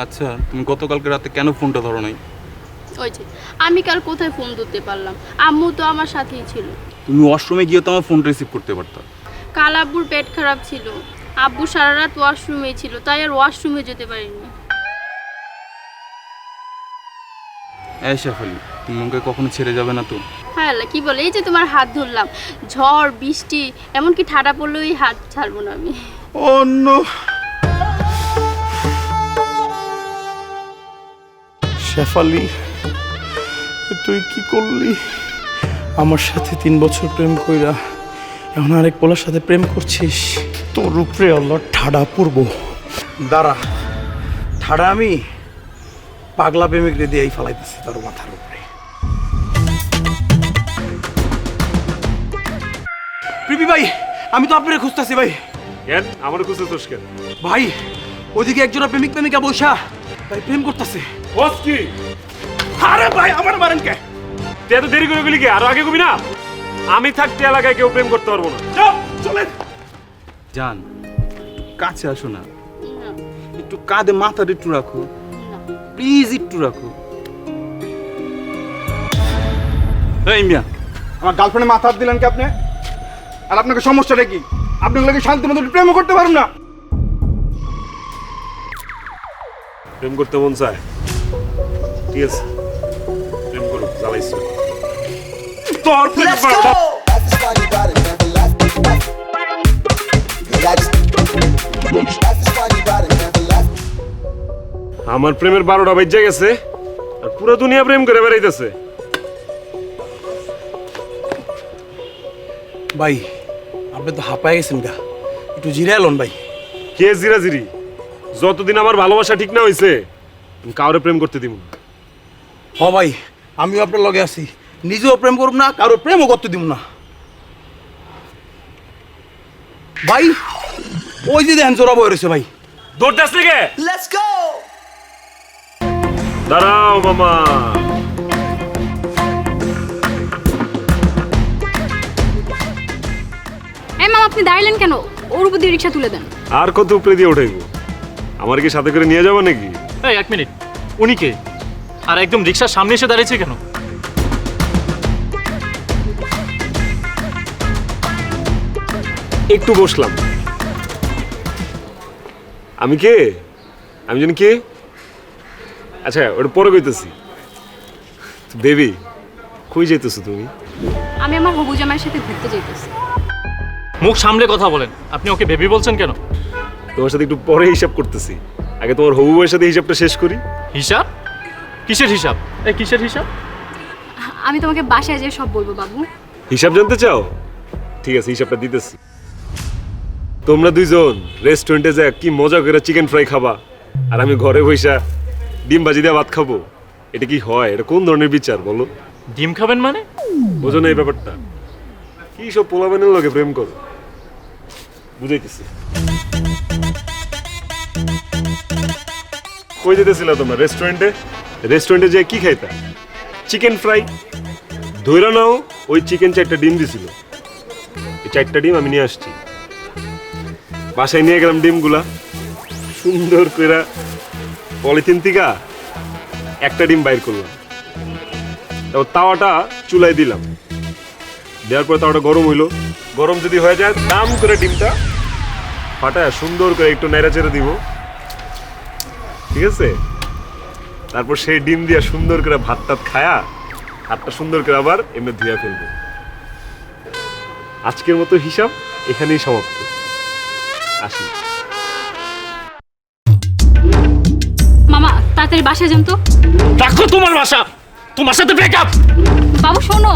আচ্ছা, তুমি গতকালকে রাতে কেন ফোনটা ধরো নাই? ওই যে আমি কাল কোথায় ফোন ধরতে পারলাম, আম্মু তো আমার সাথেই ছিল। তুমি ওয়াশরুমে গিয়ে তো আমার ফোন রিসিভ করতে পারতা। কাল আব্বুর পেট খারাপ ছিল, আব্বু সারা রাত ওয়াশরুমে ছিল, তাই আর ওয়াশরুমে যেতে পারিনি। এই শেফালি, তুমি আমাকে কখনো ছেড়ে যাবে না তো? হ্যাঁ আল্লাহ, কি বলে, এই যে তোমার হাত ধরলাম, ঝড় বৃষ্টি এমনকি ঠাডা পড়লেও এই হাত ছাড়বো না আমি। অন্য শেফালি, তুই কি করলি? আমার সাথে 3 বছর প্রেম কইরা এখন আরেক পোলার সাথে প্রেম করছিস। তোর উপরে আল্লাহ ঠাডা পড়ব। দাঁড়া, ঠাডা আমি পাগলা প্রেমিক রে দিয়েই ফেলাইতেছি তোর মাথার উপরে। প্রিপি ভাই, আমি তো আপনারে খুঁজতেছি ভাই। কেন আমার খুঁজতেছিস কেন? ভাই, ওইদিকে একজোড়া প্রেমিক প্রেমিকা বসা ভাই প্রেম করতেছে। বস কি? আরে ভাই, আমার মারেন কে? তুই এত দেরি করে গেলি কি? আরো আগে কবি না? আমি থাকতে এলাকায় কেউ প্রেম করতে পারবো না। চলেন। জান, একটু কাছে আসো না, একটু কাঁধে মাথাটা একটু রাখো, প্লিজ একটু রাখো। এই মিয়া, আমার গার্লফ্রেন্ডে মাথা হাত দিলেন কি আপনি? আর আপনাকে সমস্যাটা কি? আপনি ওগুলোকে শান্তি মতো প্রেমও করতে পারেন না? প্রেম করতে মন চায়, ঠিক আছে প্রেম করো, জ্বালাইস না। তোর প্রেম বারোটা আমার প্রেমের 12টা বেজে গেছে আর পুরো দুনিয়া প্রেম করে বেড়াইতেছে। ভাই, আপনি তো হাঁপায় গেছেন গা, একটু জিরে এলন ভাই। কে জিরাজিরি? যতদিন আমার ভালোবাসা ঠিক না হয়েছে আমি কাউরে প্রেম করতে দিব না। হ ভাই, আমিও আপনার লগে আছি, নিজেও প্রেম করব না, কারো প্রেমও করতে দিব না। ভাই, ওই যে দেখেন জোড়া বয়ে রয়েছে ভাই। দৌড় দাস থেকে দাঁড়াও মামা। এই মামা, আপনি দাঁড়ালেন কেন? ওর উপর দিয়ে রিক্সা তুলে দেন। আর কত উপরে দিয়ে উঠাইবো? আমার কি সাথে করে নিয়ে যাবো নাকি? এই এক মিনিট, উনি কে? আর একদম রিক্সার সামনে এসে দাঁড়িয়েছে কেন? একটু বসলাম। আমি কে? আমি জানি কে? আচ্ছা ওটা পরে কইতেছি। বেবি, কই যাইতেছো তুমি? আমি আমার হবু জামাইয়ের সাথে ঘুরতে যাইতেছি। মুখ সামলে কথা বলেন, আপনি ওকে বেবি বলছেন কেন? তোমার সাথে একটু পরে হিসাব করতেছি, আগে তোমার হবু বউয়ের সাথে হিসাবটা শেষ করি। হিসাব? কিসের হিসাব? এই কিসের হিসাব? আমি তোমাকে বাসায় যেয়ে সব বলবো বাবু। হিসাব জানতে চাও? ঠিক আছে, হিসাবটা দিতেছি। তোমরা দুইজন রেস্টুরেন্টে যা কি মজা করে চিকেন ফ্রাই খাবা, আর আমি ঘরে বইসা ডিম ভাজি দিয়ে ভাত খাবো। এটা কি হয়? এটা কোন ধরনের বিচার বলো? ডিম খাবেন মানে? বোঝো না এই ব্যাপারটা? কি সব পোলাবেনের লগে প্রেম করো, বুঝাইতেছি। কই যেতেছিলা তোমরা? রেস্টুরেন্টে। রেস্টুরেন্টে যে কি খাইতা? Chicken fry. ধইরা নাও, ওই চিকেন 4টা ডিম দিছিল। এই 4টা ডিম আমি নিয়ে আসছি, বাসায় নিয়ে গেলাম। ডিমগুলা সুন্দর করে পলিথিন থেকে একটা ডিম বাইর করলাম, তারপর তাওয়াটা চুলায় দিলাম। দেওয়ার পরে তাওয়াটা গরম হইলো। গরম যদি হয়ে যায়, দাম করে ডিমটা ফাটায় সুন্দর করে একটু নেড়া চেড়ে দিব, ঠিক আছে? তারপর সেই ডিম দিয়ে সুন্দর করে ভাত টাত খায়া হাতটা সুন্দর করে আবার এমনি ধুয়ে ফেলবো। আজকের মতো হিসাব এখানেই সমাপ্ত। আসি। মামা, তাড়াতাড়ি বাসায় যান তো। রাখো তোমার বাসা, তোমার সাথে ব্রেকআপ। বাবু শোনো।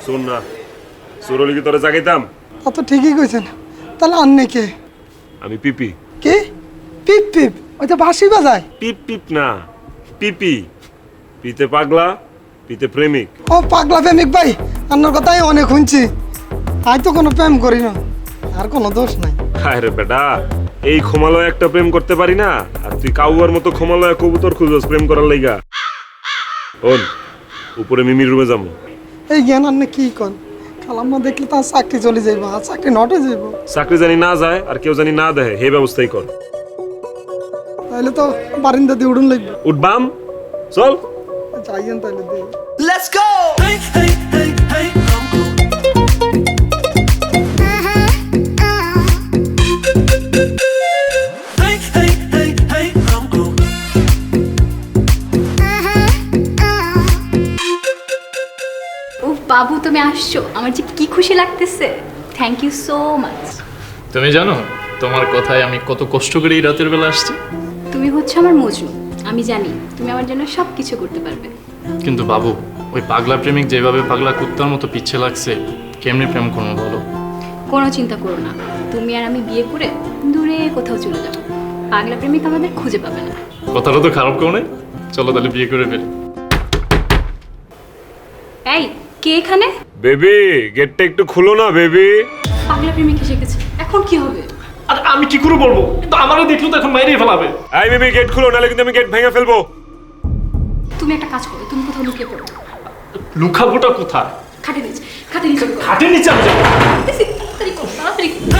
শোন না, চোরলি কি তোরা জাগাইতাম? তা তো ঠিকই কইছেন। তাহলে আন্নে কে? আমি পিপি। কে? পিপ পিপ, ওই তো বাঁশি বাজায়। পিপ পিপ না, পিপি। পিতে পাগলা, পিতে প্রেমিক। ও পাগলা প্রেমিক ভাই, আন্নার কথাই অনেক শুনছি। আজ তো কোনো প্রেম করি না, আর কোনো দোষ নাই। হায় রে বেটা, এই ক্ষমালয় একটা প্রেম করতে পারি না, আর তুই কাউয়ার মতো ক্ষমালয় কবুতর খুঁজস প্রেম করার লাইগা। ওন উপরে মিমির রুমে যাবো। এই জ্ঞান আন্নে কি কন? খালাম্মা দেখলে তার চাকরি চলে যাইব, আর চাকরি নটে যাইব। চাকরি জানি না যায় আর কেউ জানি না দেয়, হে ব্যবস্থাই কর। তাইলে তো বারিন্দা দিয়ে উড়ুন লাগবে। উঠবাম, চল। যাইয়েন তাইলে দিয়ে। ও বাবু, তুমি আসছো, আমার যে কি খুশি লাগতেছে। Thank you so much. তুমি জানো তোমার কথায় আমি কত কষ্ট করে এই রাতের বেলা আসছি। তুমি হচ্ছে আমার মজনু, আমি জানি তুমি আমার জন্য সব কিছু করতে পারবে। কিন্তু বাবু, ওই পাগলা প্রেমিক যেভাবে পাগলা কুত্তার মতো পিচ্ছে লাগছে, কেমনি প্রেম করবো বলো? কোনো চিন্তা করো না, তুমি আর আমি বিয়ে করে দূরে কোথাও চলে যাবো। পাগলা প্রেমিক আমাদের খুঁজে পাবে না। কথাটা তো খারাপ কেউ নেই, চলো তাহলে বিয়ে করে ফেলি। এই, কে এখানে? বেবি, গেটটা একটু খুলো না বেবি। পাগলা প্রেমিক এসে গেছে, এখন কি হবে? আর আমি কি করে বলবো? কিন্তু আমারও দেখলো তো এখন মাইরেই ফেলাবে। এই বেবি, গেট খুলো, নাহলে কিন্তু আমি গেট ভেঙে ফেলবো। তুমি একটা কাজ করো, তুমি কোথাও লুকিয়ে পড়ো। লুকাবোটা কোথায়? খাটে নিচে, খাটে নিচে লুকাও। খাটের নিচে আমি যাবো। তাড়াতাড়ি করো, তাড়াতাড়ি করো।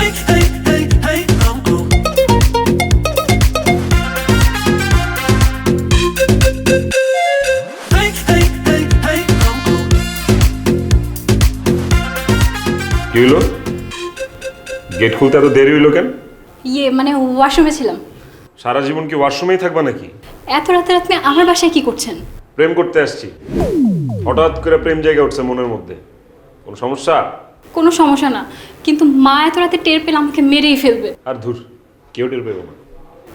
কি হলো? গেট খুলতে এত দেরি হইলো কেন? ইয়ে মানে ওয়াশরুমে ছিলাম। সারা জীবন কি ওয়াশরুমেই থাকবা নাকি? এত রাতে আপনি আমার বাসায় কি করছেন? প্রেম করতে আসছি, হঠাৎ করে প্রেম জায়গা উঠছে মনের মধ্যে। কোন সমস্যা? কোনো সমস্যা না, কিন্তু মা এত রাতে টের পেলে আমাকে মেরেই ফেলবে। আর ধুর, কেউ টের পেবো না।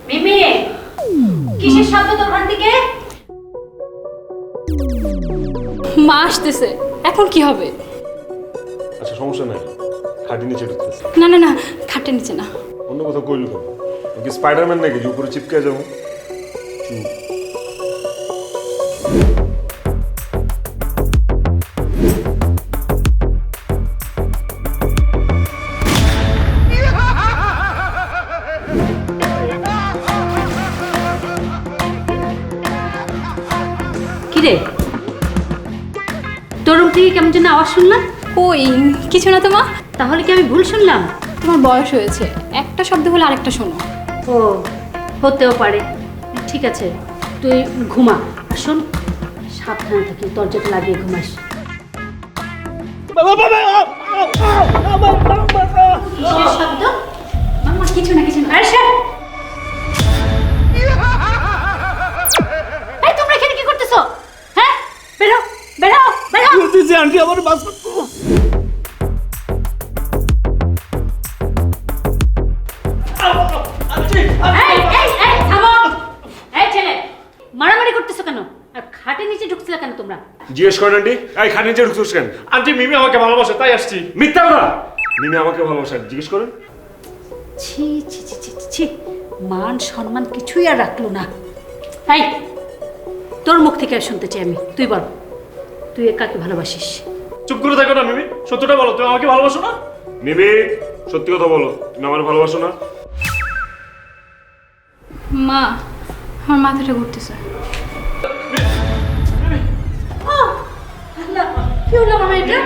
মিমি, কিসের শব্দ তোর ওখান থেকে? মা আসতেছে, এখন কি হবে? আচ্ছা সমস্যা নাই, খাটি নিচে ঢুকতেছে। না না না, খাটের নিচে না। অন্য কোথাও কইল কেন? কি স্পাইডারম্যান নাকি যে উপরে চিপকে যাবো? কিরে, তোর রুম থেকে কেমন যেন আওয়াজ শুনলাম? ওই কিছু না তো মা। তাহলে কি আমি ভুল শুনলাম? তোমার বয়স হয়েছে, একটা শব্দ হলে আরেকটা শোনো। ও, হতেও পারে। ঠিক আছে, তুই ঘুমা। আর শোন, সাবধানে থাকি, দরজাটা লাগিয়ে ঘুমাস। কিসের শব্দ? মামা কিছু না, কিছু না। আরে সর! এই, তোমরা এখানে কি করতেছো? হ্যাঁ, বেরো বেরো বেরো। আন্টি আমার বাস। এই এই এই, থামো! এই ছেলে, মারামারি করতেছো কেন? আর খাটের নিচে ঢুকছিলে কেন তোমরা? জিজ্ঞেস করেন আন্টি, এই খাটি নিচে ঢুকছিস কেন? আন্টি, মিমি আমাকে ভালোবাসে তাই আসছি। মিথ্যা কথা! মিমি আমাকে ভালোবাসেন, জিজ্ঞেস করেন। ছি ছি ছি ছি ছি, মান সম্মান কিছুই আর রাখলো না। এই, তোর মুখ থেকে আর শুনতে চাই আমি। তুই বল, তুই কাকে ভালোবাসিস? চুপ করে থাকো না মিমি, সত্যটা বলো, তুমি আমাকে ভালোবাসো না? মিমি, সত্যি কথা বলো, তুমি আমার ভালোবাসো না? মা, আমার মাথাটা ঘুরতেছে। কি হলো মামা এটা?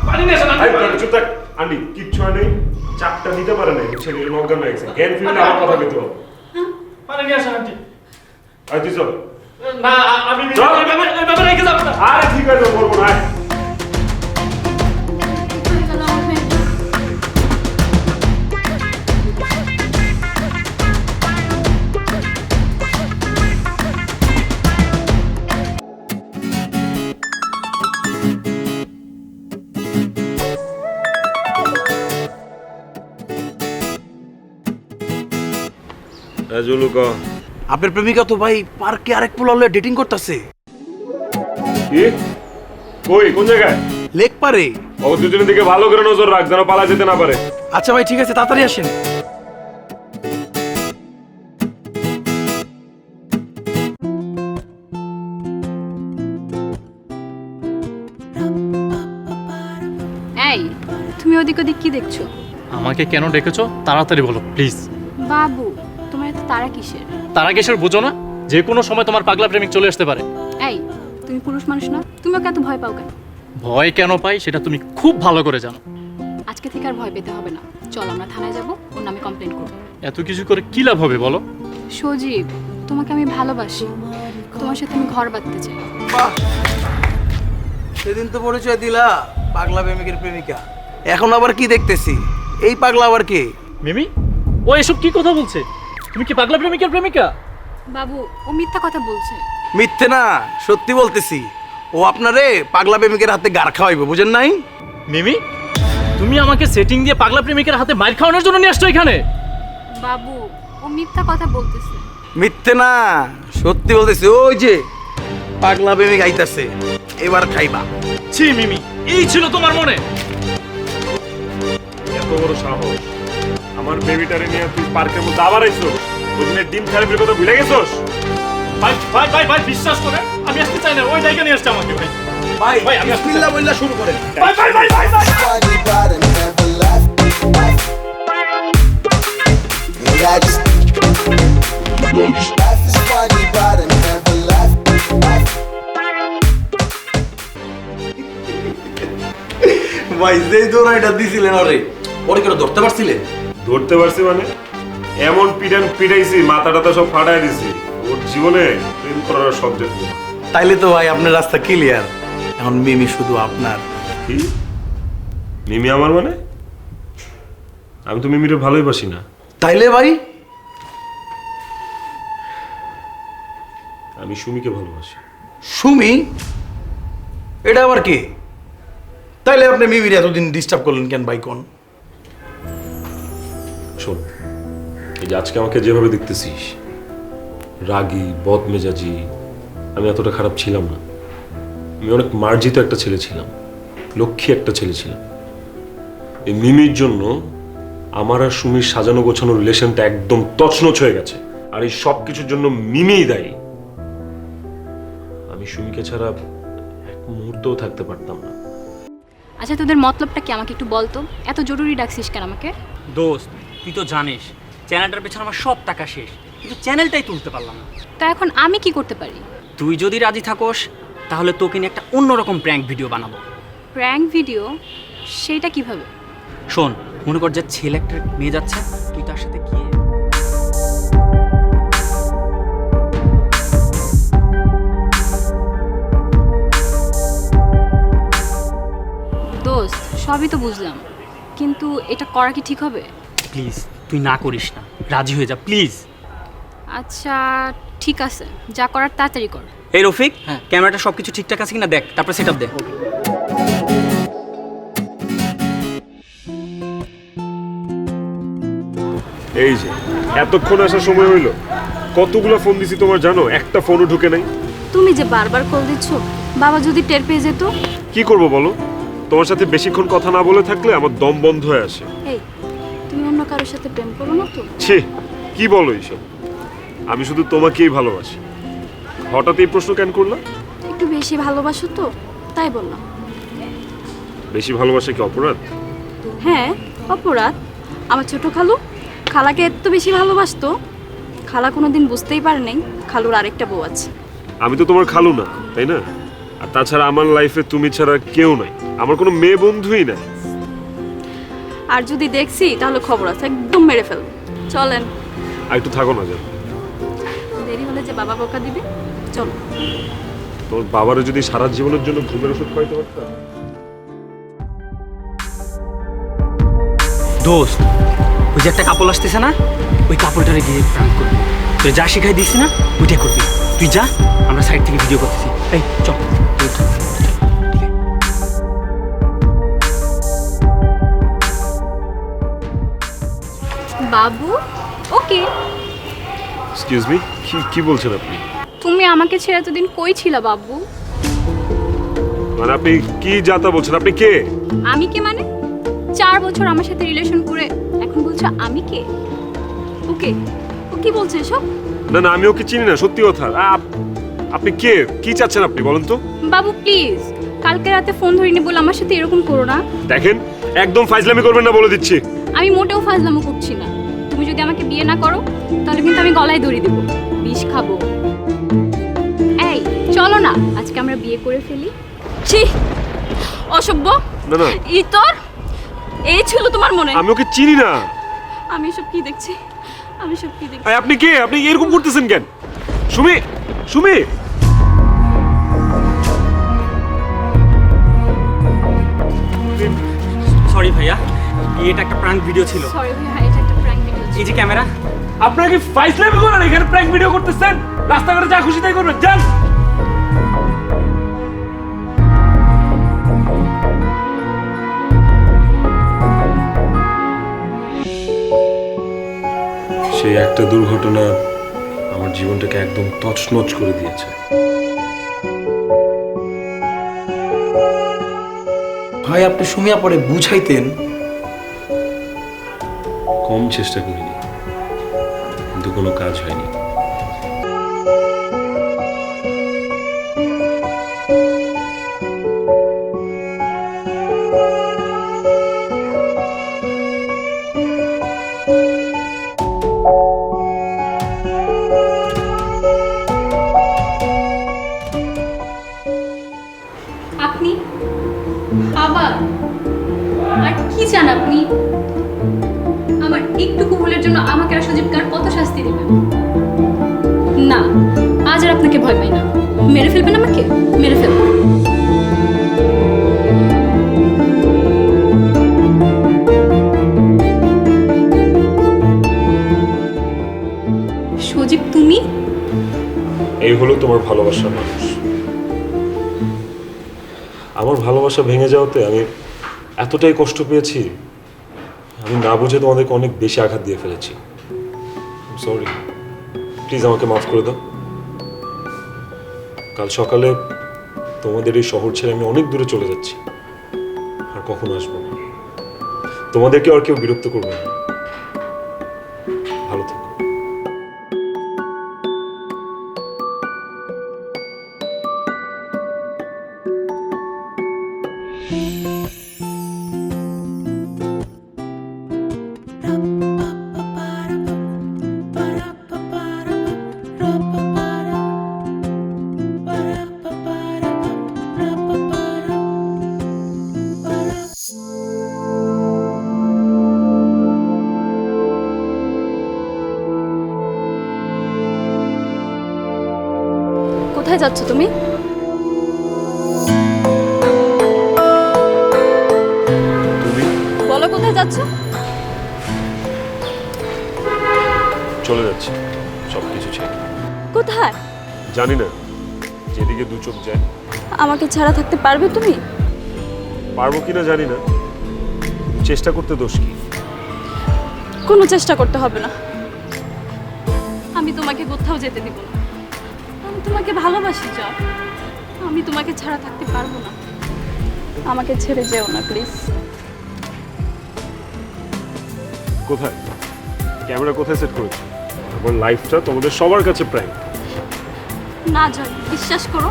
পানি নিয়ে আসেন এই, তোরা চুপ থাক। আন্টি, কিচ্ছু হয় নাই, চাপটা নিতে পারে নাই, বুঝছেন? এর অজ্ঞান হয়ে গেছে। জ্ঞান ফিরলে আমার কথা কইতে হবে। পানি নিয়ে আসেন আন্টি। আর তুই চল। না, আমি চল। এভাবে রেখে যাবো না। আরে ঠিক আছে, বলবো না। আপনার প্রেমিকা তো ভাই পার্কে আরেক পোলা ডেটিং করতেছে। কি কই কোন জায়গায়? লেক পারে। ও দুজনের দিকে ভালো করে নজর রাখ যেন পালা যেতে না পারে। আচ্ছা ভাই ঠিক আছে, তাড়াতাড়ি আসেন। এই তুমি ওদিক ওদিক কি দেখছো? আমাকে কেন ডেকেছো তাড়াতাড়ি বলো প্লিজ। বাবু তোমার এত তারা কিসের? তারা কিসের বুঝো না? যে কোনো সময় তোমার পাগলা প্রেমিক চলে আসতে পারে। এই তুমি পুরুষ মানুষ না, তুমি ওকে এত ভয় পাও কেন? ভয় কেন পাই সেটা তুমি খুব ভালো করে জানো। আজকে থেকে আর ভয় পেতে হবে না, চল আমরা থানায় যাব, ওর নামে কমপ্লেন করব। এত কিছু করে কি লাভ হবে বলো? সজীব তোমাকে আমি ভালোবাসি, তোমার সাথে আমি ঘর বাঁধতে চাই। সেদিন তো পরিচয় দিলা পাগলা প্রেমিকের প্রেমিকা, এখন আবার কি দেখতেছি? এই পাগলা আবার কে? মিমি, ও এসব কি কথা বলছে? তুমি কি পাগলা প্রেমিকের প্রেমিকা? বাবু ও মিথ্যা কথা বলছে। মিথ্যে না, সত্যি বলতেছি। ও আপনারে পাগলা প্রেমিকের হাতে গার খাওয়াইবে, বুঝেন নাই? মিমি, তুমি আমাকে সেটিং দিয়ে পাগলা প্রেমিকের হাতে মাইর খাওয়ানোর জন্য নিয়ে আসছো এখানে? বাবু ও মিথ্যা কথা বলতেছে। মিথ্যে না, সত্যি বলতেছি। ওই যে পাগলা প্রেমিক আইতাছে, এবার খাইবা। ছি মিমি, এই ছিল তোমার মনে? এত বড় সাহস! আমার বেবিটারে নিয়ে তুই পার্কের মধ্যে আবার আইছস? ওই দিনের ডিম থেরাপির কথা ভুলে গেছস? ভাই ভাই ভাই ভাই বিশ্বাস করে আমি আসতে চাই না, ওই জায়গা নিয়ে আসছে আমাকে। ভাই ভাই ভাই, আমি আসতে বিসমিল্লাহ বললা শুরু করেন। ভাই ভাই ভাই ভাই ভাই। ভাই যেই দৌড়াইটা দিছিলেন ওরে, ওরে কেন ধরতে পারছিলেন? ধরতে পারছি মানে এমন পিটাইছি মাথাটা সব ফাটাই দিছি। ওর জীবনে প্রেম করার শখ যেত না। তাইলে তো ভাই আপনার রাস্তা ক্লিয়ার। এখন মিমি শুধু আপনার। কি মিমি আমার মানে? আমি তো মিমিরে ভালোই বাসি না। তাইলে ভাই? আমি সুমিকে ভালোবাসি। সুমি? এটা আবার কে? তাইলে আপনি মিমির এতদিন ডিস্টার্ব করলেন কেন ভাই? কোন শোন, এই যে আজকে আমাকে যেভাবে দেখতেছিস, রাগী বদমেজাজি, আমি এতটা খারাপ ছিলাম না। আমি অনেক মার্জিত একটা ছেলে ছিলাম, লক্ষ্মী একটা ছেলে ছিলাম। এই মিমির জন্য আমার আর সুমির সাজানো গোছানো রিলেশনটা একদম তছনছ হয়ে গেছে। আর এই সব কিছুর জন্য মিমিই দায়ী। আমি সুমিকে ছাড়া এক মুহূর্তও থাকতে পারতাম না। আচ্ছা তোদের মতলবটা কি আমাকে একটু বলতো? এত জরুরি ডাকছিস কেন আমাকে? দোস্ত তুই তো জানিস চ্যানেলটার পেছনে আমার সব টাকা শেষ, কিন্তু চ্যানেলটাই তুলতে পারলাম না। তা এখন আমি কি করতে পারি? তুই যদি রাজি থাকোস তাহলে তোকে নিয়ে একটা অন্যরকম প্র্যাঙ্ক ভিডিও বানাবো। Prank video? সেইটা কিভাবে? শোন, মনে কর যে ছেলে একটা মেয়ে যাচ্ছে, তুই তার সাথে গিয়ে দোস্ত সবই তো বুঝলাম, কিন্তু এটা করা কি ঠিক হবে? প্লিজ তুই না করিস না, রাজি হয়ে যা প্লিজ। আচ্ছা ঠিক আছে, যা করার তাড়াতাড়ি কর। এই রফিক, ক্যামেরাটা সব কিছু ঠিকঠাক আছে কিনা দেখ, তারপর সেট আপ দে। এই যে এতক্ষণ আসার সময় হইলো, কতগুলো ফোন দিছি তোমার জানো? একটা ফোনও ঢুকে নাই। তুমি যে বারবার কল দিচ্ছ, বাবা যদি টের পেয়ে যেত? কি করব বলো? তোমার সাথে বেশিক্ষণ কথা না বলে থাকলে আমার দম বন্ধ হয়ে আসে। এই তুমি অন্য কারোর সাথে প্রেম করো না তো? ছি, কি বলো এইসব? আমি শুধু তোমাকেই ভালোবাসি। হঠাৎ এই প্রশ্ন কেন করলা? একটু বেশি ভালোবাসো তো, তাই বললাম। বেশি ভালোবাসা কি অপরাধ? হ্যাঁ অপরাধ। আমার ছোট খালাকে এত বেশি ভালোবাসতো, খালা কোনোদিন বুঝতেই পারে নাই খালুর আরেকটা বউ আছে। আমি তো তোমার খালু না, তাই না? আর তাছাড়া আমার লাইফে তুমি ছাড়া কেউ নাই, আমার কোনো মেয়ে বন্ধুই নাই। আর যদি দেখছি তাহলে খবর আছে, একদম মেরে ফেলবো। চলেন। আর একটু থাকো না, জানো দেরি হলে যে বাবা বকা দিবে। চলো। তোমার বাবারও যদি সারা জীবনের জন্য ঘুমের ওষুধ খাইতে পারতাম। দোস্ত ওই যে একটা কাপড় আসতেছে না, ওই কাপড়টারে গিয়ে প্র্যাঙ্ক করবি। তুই যা শিখাই দিস না ওইটাই করবি। তুই যা, আমরা সাইড থেকে ভিডিও করতেছি। এই চল। বাবু ওকে। এক্সকিউজ মি, কি বলছেন আপনি? তুমি আমাকে ছেড়ে এতদিন কই ছিলা বাবু? মানে আপনি কি যাতা বলছেন? আপনি কে? আমি কে মানে? 4 বছর আমার সাথে রিলেশন করে এখন বলছো আমি কে? ওকে ও কি বলছে এসব? না না, আমি ওকে চিনি না, সত্যি কথা। আপনি কে? কি চাচ্ছেন আপনি বলেন তো? বাবু প্লিজ, কালকে রাতে ফোন ধরিনি বলে আমার সাথে এরকম করো না। দেখেন, একদম ফাইজলামি করবেন না বলে দিচ্ছি। আমি মোটেও ফাজলামো করছি না। তুমি যদি আমাকে বিয়ে না করো তাহলে কিন্তু আমি গলায় দড়ি দেবো, বিষ খাবো। এই চলো না, আজকে আমরা বিয়ে করে ফেলি। ছি, অসভ্য। না না, ইতর, এই ছিল তোমার মনে? আমি ওকে চিনি না। আমি সব কি দেখছি, আমি সব কি দেখছি? আপনি কে? আপনি এরকম করতেছেন কেন? সুমি, সুমি, সরি ভাইয়া, এটা একটা প্রাঙ্ক ভিডিও ছিল। সরি ভাই, এটা একটা প্র্যাঙ্ক ভিডিও। এই যে ক্যামেরা। আপনারা কি ফাইজলামি করেন? এখানে প্র্যাঙ্ক ভিডিও করতেছেন? রাস্তাঘাটে যা খুশি তাই করবেন, যান। সেই একটা দুর্ঘটনা আমার জীবনটাকে একদম তছনছ করে দিয়েছে। ভাই আপনি সুমিয়া পরে বুঝাইতেন। কম চেষ্টা করিনি, কিন্তু কোনো কাজ হয়নি। আপনি আবার আর কি চান আপনি? আমার একটুকু ভুলের জন্য আমাকে আর সজীব কার কত শাস্তি দিবেন? না, আজ আর আপনাকে ভয় পাই না। মেরে ফেলবেন আমাকে, মেরে ফেলবেন। সজীব তুমি? এই হলো তোমার ভালোবাসার মানুষ। আমার ভালোবাসা ভেঙে যাওয়াতে আমি এতটাই কষ্ট পেয়েছি, আমি না বুঝে তোমাদেরকে অনেক বেশি আঘাত দিয়ে ফেলেছি। সরি, প্লিজ আমাকে মাফ করে দাও। কাল সকালে তোমাদের এই শহর ছেড়ে আমি অনেক দূরে চলে যাচ্ছি, আর কখনো আসবো না। তোমাদেরকে আর কেউ বিরক্ত করবে না। ভালো থেকো। কোথায় যাচ্ছ তুমি? তুমি বলো কোথায় যাচ্ছ? চলে যাচ্ছি সবকিছু ছেড়ে। কোথায়? জানি না, যেদিকে দু চোখ যায়। আমাকে ছাড়া থাকতে পারবে তুমি? পারবো কিনা জানি না, চেষ্টা করতে দোষ কি? কোনো চেষ্টা করতে হবে না, আমি তোমাকে কোথাও যেতে দিব না। আমি তোমাকে ভালোবাসি জয়, আমি তোমাকে ছাড়া থাকতে পারবো না। আমাকে ছেড়ে যেও না প্লিজ। কোথায়? ক্যামেরা কোথায় সেট করেছো? আমার লাইফটা তোমাদের সবার কাছে প্রাইম। না জয়, বিশ্বাস করো,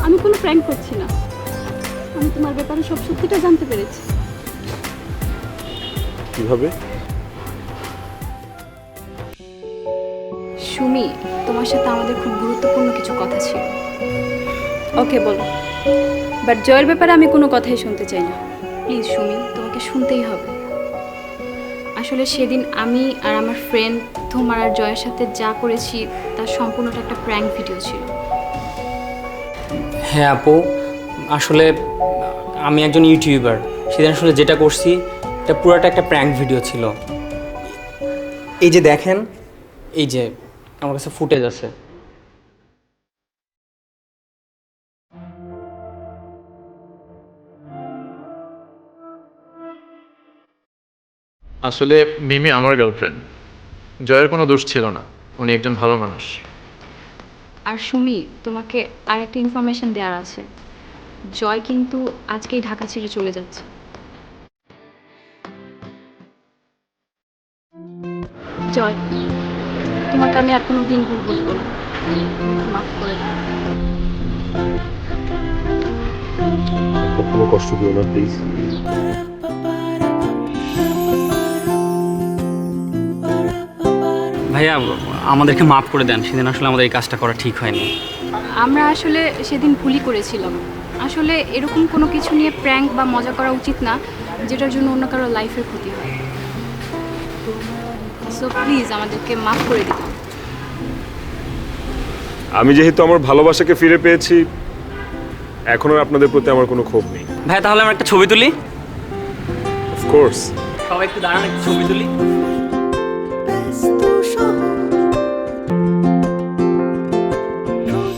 আমি কোনো প্র্যাঙ্ক করছি না। আমি তোমার ব্যাপারে সব সত্যিটা জানতে পেরেছি। কিভাবে? সুমি, তোমার সাথে আমাদের খুব গুরুত্বপূর্ণ কিছু কথা ছিল। ওকে বলো, বাট জয়ের ব্যাপারে আমি কোনো কথাই শুনতে চাই না। প্লিজ সুমি, তোমাকে শুনতেই হবে। আসলে সেদিন আমি আর আমার ফ্রেন্ড তোমার আর জয়ের সাথে যা করেছি তার সম্পূর্ণটা একটা প্র্যাঙ্ক ভিডিও ছিল। হ্যাঁ আপু, আসলে আমি একজন ইউটিউবার। সেদিন আসলে যেটা করছি এটা পুরোটা একটা প্র্যাঙ্ক ভিডিও ছিল। এই যে দেখেন, এই যে আমার কাছে ফুটেজ আছে। আসলে মিমি আমার গার্লফ্রেন্ড, জয়ের কোনো দোষ ছিল না, উনি একজন ভালো মানুষ। আর সুমি, তোমাকে আর একটা ইনফরমেশন দেওয়ার আছে। জয় কিন্তু আজকেই ঢাকা ছেড়ে চলে যাচ্ছে। জয়, তোমাকে আমি আর কোনো দিন ভুল বলবো না, মাফ করে দাও। কখনো কষ্ট দিও না প্লিজ। ভাইয়া আমাদেরকে মাফ করে দেন, সেদিন আসলে আমাদের এই কাজটা করা ঠিক হয়নি। আমরা আসলে সেদিন ভুলই করেছিলাম। আসলে এরকম কোনো কিছু নিয়ে প্র্যাঙ্ক বা মজা করা উচিত না যেটার জন্য অন্য কারো লাইফের ক্ষতি হয়। সো প্লিজ আমাদেরকে মাফ করে দিন। আমি যেহেতু আমার ভালোবাসাকে ফিরে পেয়েছি, এখন আর আপনাদের প্রতি আমার কোনো ক্ষোভ নেই। ভাইয়া তাহলে আমরা একটা ছবি তুলি। অফকোর্স। সবাই একটু দাঁড়ান, একটা ছবি তুলি।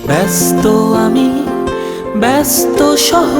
ব্যস্ত আমি, ব্যস্ত শহর।